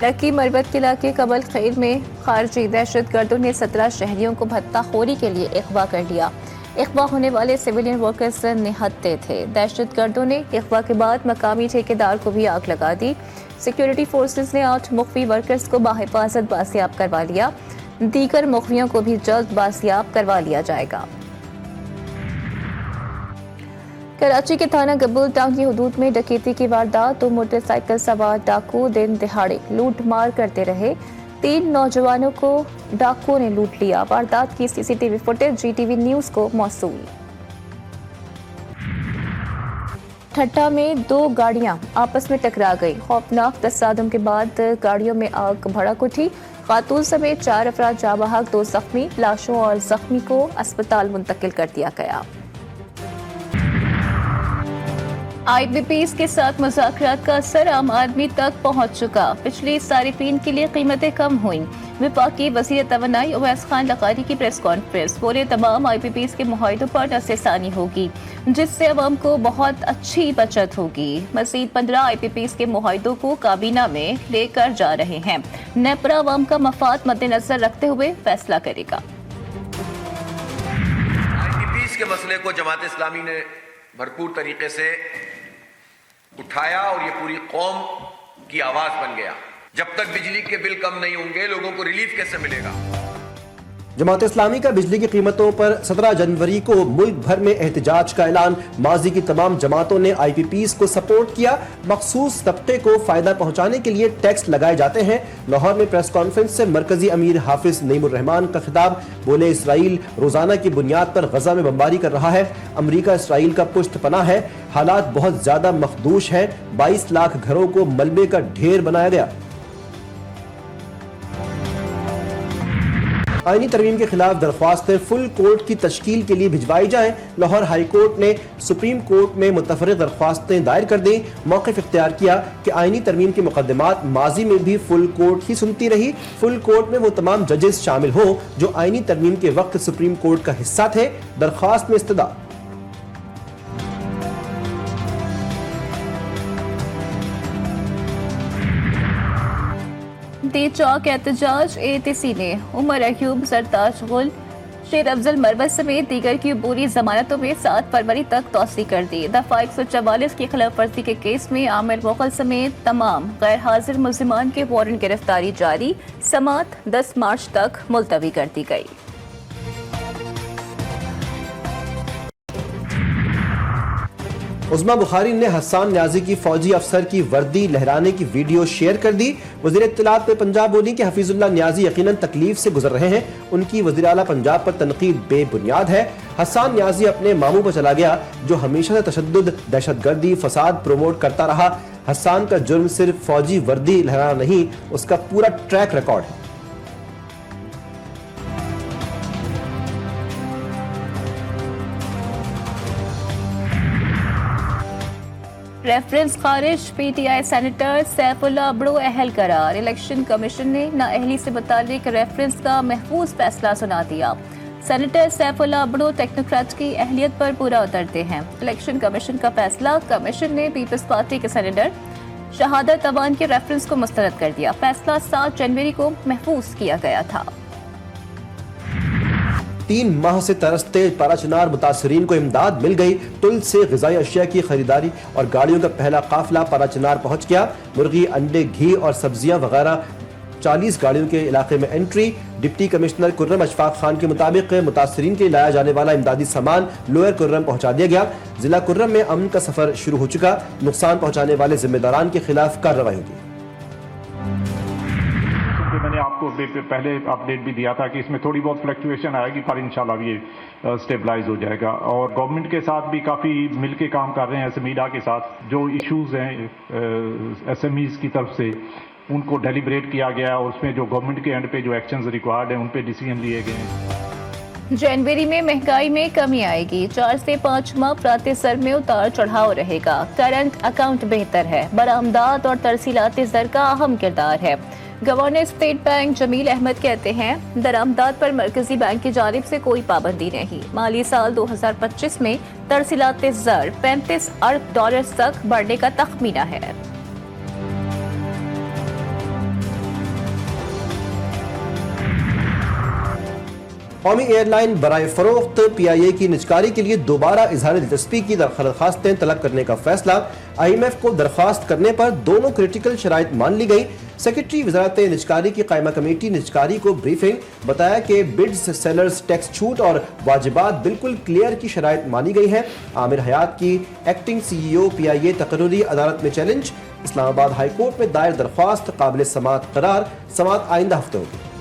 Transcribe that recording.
Lucky Marwat किला के कबल खैर में खारजी दहशत गर्दों ने 17 शहरियों को भत्ताखोरी के लिए अगवा कर लिया। अगवा होने वाले सिविलियन वर्कर्स निहत्ते थे। दहशत गर्दों ने अगवा के बाद मकामी ठेकेदार को भी आग लगा दी। सिक्योरिटी फोर्सेस ने 8 मुख्फी वर्कर्स को बाहिफाजत बासियाब करवा लिया। दीगर मुख्फियों को भी जल्द बासियाब करवा लिया जाएगा। कराची के थाना गब्बुल टाउन की हदूद में डकैती की वारदात। 2 मोटरसाइकिल सवार डाकू दिन दिहाड़े लूट मार करते रहे। 3 नौजवानों को डाकुओं ने लूट लिया। वारदात की सीसीटीवी फुटेज जीटीवी न्यूज को मौसूल। ठट्टा में 2 गाड़ियां आपस में टकरा गई। खौफनाक तसादम के बाद गाड़ियों में आग भड़क उठी। खातून समेत 4 अफराद जाँ बहक, 2 जख्मी। लाशों और जख्मी को अस्पताल मुंतकिल कर दिया गया। IPPs के साथ मुज़ाकरात का असर आम आदमी तक पहुंच चुका। पिछली सारिफीन के लिए कीमतें कम हुई। वफाकी वज़ीर तवानाई उवैस खान लकारी की प्रेस कॉन्फ्रेंस। बोले तमाम IPPs के मुआहिदों पर नज़रसानी होगी जिससे अवाम को बहुत अच्छी बचत होगी। मज़ीद 15 IPPs के मुआहिदों को काबीना में लेकर जा रहे हैं। नेपरा अवाम का मफाद मद्देनजर रखते हुए फैसला करेगा। IPPs के मसले को जमात इस्लामी ने भरपूर तरीके से उठाया और ये पूरी कौम की आवाज बन गया। जब तक बिजली के बिल कम नहीं होंगे लोगों को रिलीफ कैसे मिलेगा। जमात इस्लामी का बिजली की कीमतों पर 17 जनवरी को मुल्क भर में एहतजाज का ऐलान। माजी की तमाम जमातों ने IPPs को सपोर्ट किया। मखसूस तबके को फायदा पहुंचाने के लिए टैक्स लगाए जाते हैं। लाहौर में प्रेस कॉन्फ्रेंस से मरकजी अमीर हाफिज नईमुर रहमान का खिताब। बोले इसराइल रोजाना की बुनियाद पर गजा में बमबारी कर रहा है। अमरीका इसराइल का पुष्ट पनाह है। हालात बहुत ज्यादा मखदूश है। 22 लाख घरों को मलबे का ढेर बनाया गया। आईनी तरमीम के खिलाफ दरख्वास्तें फुल कोर्ट की तश्कील के लिए भिजवाई जाएं। लाहौर हाई कोर्ट ने सुप्रीम कोर्ट में मुतफर्रिक दरख्वास्तें दायर कर दी। मौक़िफ़ इख्तियार किया कि आईनी तरमीम के मुकदमात माजी में भी फुल कोर्ट ही सुनती रही। फुल कोर्ट में वो तमाम जजेस शामिल हों जो आईनी तरमीम के वक्त सुप्रीम कोर्ट का हिस्सा थे। दरख्वास्त में इस्तदा। दी चौक एहतजाज ATC ने उमर अयूब, सरताज गुल, शेर अफजल मरवत समेत दीगर की अबूरी जमानतों में 7 फरवरी तक तौसी कर दी। दफा 144 की खिलाफ वर्जी के केस में आमिर मुगल समेत तमाम गैर हाजिर मुल्जिमान के वारंट गिरफ्तारी जारी। समात 10 मार्च तक मुलतवी कर दी गई। उज़्मा बुखारी ने हसन न्याजी की फौजी अफसर की वर्दी लहराने की वीडियो शेयर कर दी। वज़ीर इत्तलात पे पंजाब बोली कि हफीजुल्लाह न्याजी यकीनन तकलीफ से गुजर रहे हैं। उनकी वज़ीर आला पंजाब पर तनकीद बेबुनियाद है। हसन न्याजी अपने मामू पर चला गया जो हमेशा से तशद्दुद, दहशतगर्दी, फसाद प्रमोट करता रहा। हसन का जुर्म सिर्फ फौजी वर्दी लहराना नहीं, उसका पूरा ट्रैक रिकॉर्ड है। रेफरेंस खारिज। PTI सेनेटर सैफुल्लाह अबड़ो अहल करार। इलेक्शन कमीशन ने नाअहली से मुतालिक रेफरेंस का महफूज फैसला सुना दिया। सेनेटर सैफुल्लाह अबड़ो टेक्नोक्रेट की अहलियत पर पूरा उतरते हैं। इलेक्शन कमीशन का फैसला। कमीशन ने पीपल्स पार्टी के सेनेटर शहादत अवान के रेफरेंस को मुस्तरद कर दिया। फैसला 7 जनवरी को महफूज किया गया था। 3 माह से तरसते पाराचनार मुतासरीन को इमदाद मिल गई। तुल से ग़िज़ाई अशिया की खरीदारी और गाड़ियों का पहला काफिला पाराचनार पहुंच गया। मुर्गी, अंडे, घी और सब्जियां वगैरह 40 गाड़ियों के इलाके में entry. Deputy commissioner Kurram Ashfaq Khan के मुताबिक मुतासरीन के लाया जाने वाला इमदादी सामान लोअर कुर्रम पहुंचा दिया गया। जिला कुर्रम में अमन का सफर शुरू हो चुका। नुकसान पहुंचाने वाले जिम्मेदारान के खिलाफ कार्रवाई होगी। मैंने आपको पहले अपडेट भी दिया था कि इसमें थोड़ी बहुत फ्लक्चुएशन आएगी पर इंशाल्लाह ये स्टेबलाइज हो जाएगा। और गवर्नमेंट के साथ भी काफ़ी मिलके काम कर रहे हैं। SMEDA के साथ जो इश्यूज हैं SMEs की तरफ से उनको डेलिब्रेट किया गया और उसमें जो गवर्नमेंट के एंड पे जो एक्शंस रिक्वायर्ड हैं उन पे डिसीजन लिए गए हैं। जनवरी में महंगाई में कमी आएगी। 4 से 5 माह प्रातः सर में उतार चढ़ाव रहेगा। करंट अकाउंट बेहतर है। बरामदात और तरसीलाती ज़र का अहम किरदार है। Governor state bank Jamil Ahmed कहते हैं दरामदात पर मरकजी बैंक की जानिब से कोई पाबंदी नहीं। माली साल 2025 में तरसीलाती ज़र $35 अरब तक बढ़ने का तखमीना है। कौमी एयरलाइन बराए फरोख्त PIA की निजकारी के लिए दोबारा इजहार दिलचस्पी की दरखास्तें तलब करने का फैसला। IMF को दरख्वास्त करने पर दोनों क्रिटिकल शराइत मान ली गई। सेक्रेटरी वजारत निजकारी की कायमा कमेटी निजकारी को ब्रीफिंग, बताया कि बिड्स, सेलर्स, टैक्स छूट और वाजिबात बिल्कुल क्लियर की शराइत मानी गई है। आमिर हयात की एक्टिंग CEO PIA तकर्री अदालत में चैलेंज। इस्लामाबाद हाई कोर्ट में दायर दरख्वास्त काबिल समाअत करार, समाअत आइंदा हफ्ते होगी।